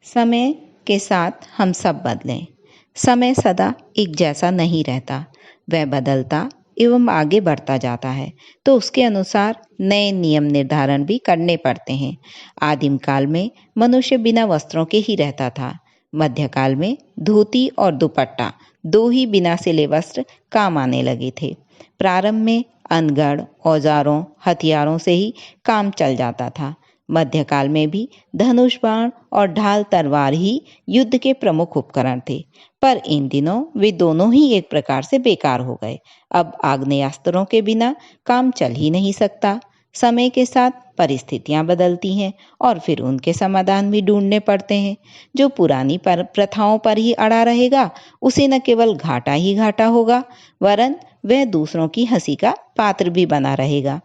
समय के साथ हम सब बदलें। समय सदा एक जैसा नहीं रहता, वह बदलता एवं आगे बढ़ता जाता है, तो उसके अनुसार नए नियम निर्धारण भी करने पड़ते हैं। आदिम काल में मनुष्य बिना वस्त्रों के ही रहता था। मध्यकाल में धोती और दुपट्टा दो ही बिना सिले वस्त्र काम आने लगे थे। प्रारंभ में अनगढ़ औजारों हथियारों से ही काम चल जाता था। मध्यकाल में भी धनुष बाण और ढाल तलवार ही युद्ध के प्रमुख उपकरण थे, पर इन दिनों वे दोनों ही एक प्रकार से बेकार हो गए। अब आग्नेयास्त्रों के बिना काम चल ही नहीं सकता। समय के साथ परिस्थितियां बदलती हैं और फिर उनके समाधान भी ढूंढने पड़ते हैं। जो पुरानी प्रथाओं पर ही अड़ा रहेगा, उसे न केवल घाटा ही घाटा होगा, वरन वह दूसरों की हंसी का पात्र भी बना रहेगा।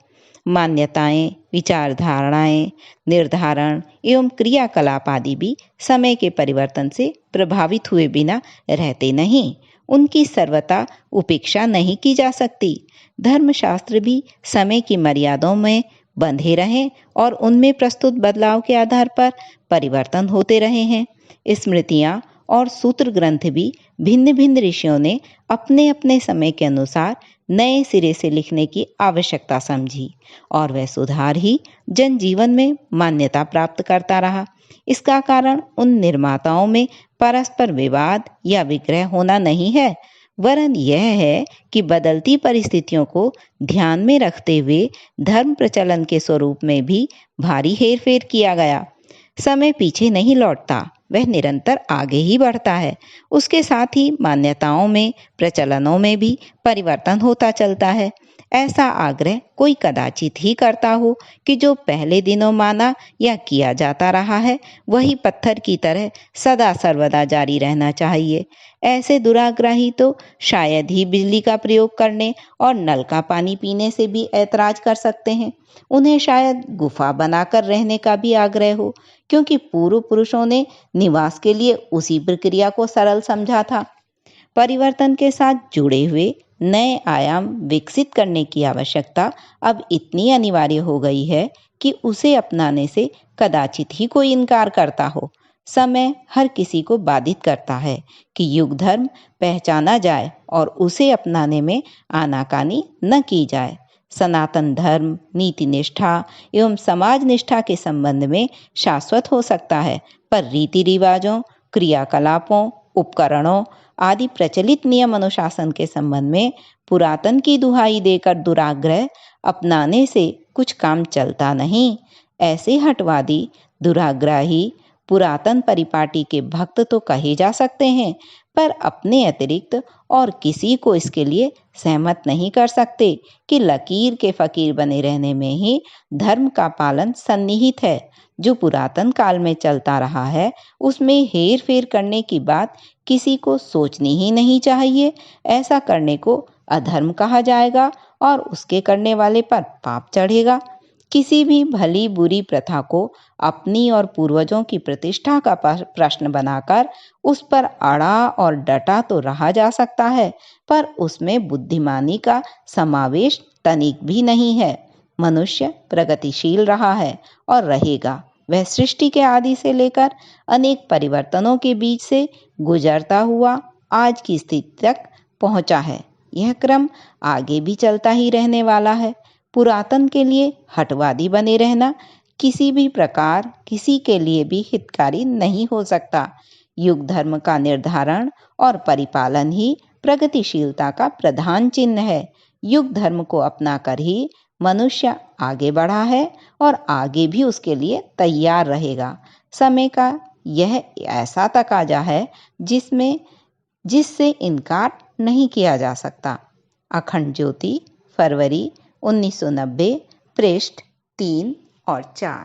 मान्यताएं, विचारधारणाएं, निर्धारण एवं क्रियाकलाप आदि भी समय के परिवर्तन से प्रभावित हुए बिना रहते नहीं। उनकी सर्वथा उपेक्षा नहीं की जा सकती। धर्मशास्त्र भी समय की मर्यादाओं में बंधे रहे और उनमें प्रस्तुत बदलाव के आधार पर परिवर्तन होते रहे हैं। स्मृतियां और सूत्र ग्रंथ भी भिन्न भिन्न ऋषियों ने अपने अपने समय के अनुसार नए सिरे से लिखने की आवश्यकता समझी और वह सुधार ही जनजीवन में मान्यता प्राप्त करता रहा। इसका कारण उन निर्माताओं में परस्पर विवाद या विग्रह होना नहीं है, वरन यह है कि बदलती परिस्थितियों को ध्यान में रखते हुए धर्म प्रचलन के स्वरूप में भी भारी हेरफेर किया गया। समय पीछे नहीं लौटता, वह निरंतर आगे ही बढ़ता है। उसके साथ ही मान्यताओं में, प्रचलनों में भी परिवर्तन होता चलता है। ऐसा आग्रह कोई कदाचित ही करता हो कि जो पहले दिनों माना या किया जाता रहा है, वही पत्थर की तरह सदा सर्वदा जारी रहना चाहिए। ऐसे दुराग्रही तो शायद ही बिजली का प्रयोग करने और नल का पानी पीने से भी ऐतराज कर सकते हैं। उन्हें शायद गुफा बनाकर रहने का भी आग्रह हो, क्योंकि पूर्व पुरुषों ने निवास के लिए उसी प्रक्रिया को सरल समझा था। परिवर्तन के साथ जुड़े हुए नए आयाम विकसित करने की आवश्यकता अब इतनी अनिवार्य हो गई है कि उसे अपनाने से कदाचित ही कोई इनकार करता हो। समय हर किसी को बाधित करता है कि युग धर्म पहचाना जाए और उसे अपनाने में आनाकानी न की जाए। सनातन धर्म नीति निष्ठा एवं समाज निष्ठा के संबंध में शाश्वत हो सकता है, पर रीति रिवाजों, क्रियाकलापों, उपकरणों आदि प्रचलित नियम अनुशासन के संबंध में पुरातन की दुहाई देकर दुराग्रह अपनाने से कुछ काम चलता नहीं। ऐसे हटवादी, दुराग्रही पुरातन परिपाटी के भक्त तो कहे जा सकते हैं, पर अपने अतिरिक्त और किसी को इसके लिए सहमत नहीं कर सकते कि लकीर के फकीर बने रहने में ही धर्म का पालन सन्निहित है। जो पुरातन काल में चलता रहा है, उसमें हेर फेर करने की बात किसी को सोचनी ही नहीं चाहिए। ऐसा करने को अधर्म कहा जाएगा और उसके करने वाले पर पाप चढ़ेगा। किसी भी भली बुरी प्रथा को अपनी और पूर्वजों की प्रतिष्ठा का प्रश्न बनाकर उस पर अड़ा और डटा तो रहा जा सकता है, पर उसमें बुद्धिमानी का समावेश तनिक भी नहीं है। मनुष्य प्रगतिशील रहा है और रहेगा। वह सृष्टि के आदि से लेकर अनेक परिवर्तनों के बीच से गुजरता हुआ आज की स्थिति तक पहुंचा है। यह क्रम आगे भी चलता ही रहने वाला है। पुरातन के लिए हटवादी बने रहना किसी भी प्रकार किसी के लिए भी हितकारी नहीं हो सकता। युग धर्म का निर्धारण और परिपालन ही प्रगतिशीलता का प्रधान चिन्ह है। युग धर्म को अपनाकर ही मनुष्य आगे बढ़ा है और आगे भी उसके लिए तैयार रहेगा। समय का यह ऐसा तकाजा है जिससे इनकार नहीं किया जा सकता। अखंड ज्योति, फरवरी 1990, पृष्ठ 3 और 4।